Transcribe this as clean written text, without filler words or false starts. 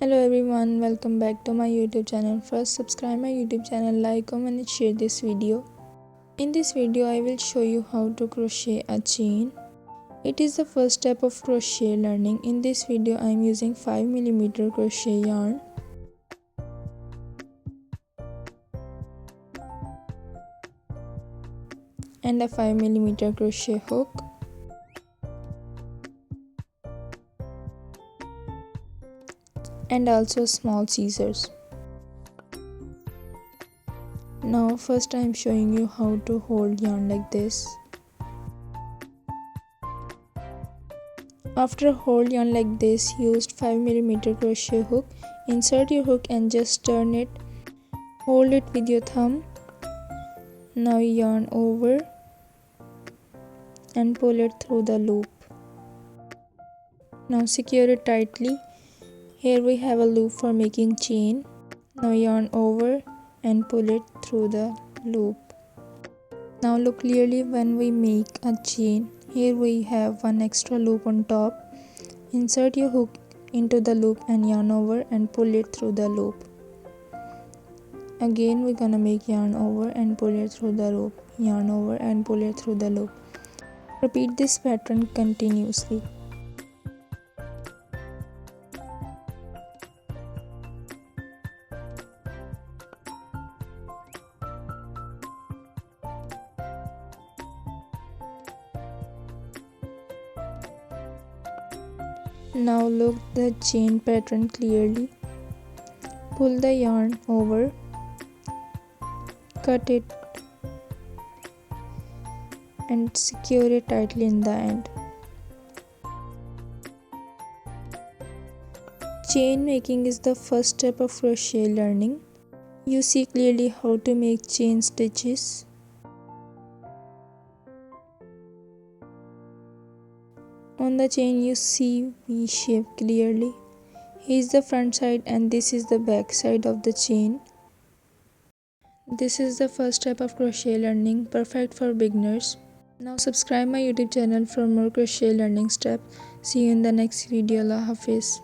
Hello everyone, welcome back to my YouTube channel. First subscribe my YouTube channel, like, comment and share this video. In this video I will show you how to crochet a chain. It is the first step of crochet learning. In this video I am using 5mm crochet yarn and a 5mm crochet hook. And also small scissors. Now first I am showing you how to hold yarn like this. After hold yarn like this, use 5mm crochet hook. Insert your hook and just turn it. Hold it with your thumb. Now yarn over and pull it through the loop. Now secure it tightly. Here we have a loop for making chain. Now yarn over and pull it through the loop. Now look clearly when we make a chain. Here we have one extra loop on top. Insert your hook into the loop and yarn over and pull it through the loop. Again we're gonna make yarn over and pull it through the loop. Yarn over and pull it through the loop. Repeat this pattern continuously. Now look the chain pattern clearly. Pull the yarn over, cut it and secure it tightly in the end. Chain making is the first step of crochet learning. You see clearly how to make chain stitches. On the chain you see V shape clearly. Here is the front side and this is the back side of the chain. This is the first step of crochet learning, perfect for beginners. Now subscribe my YouTube channel for more crochet learning steps. See you in the next video. Allah Hafiz.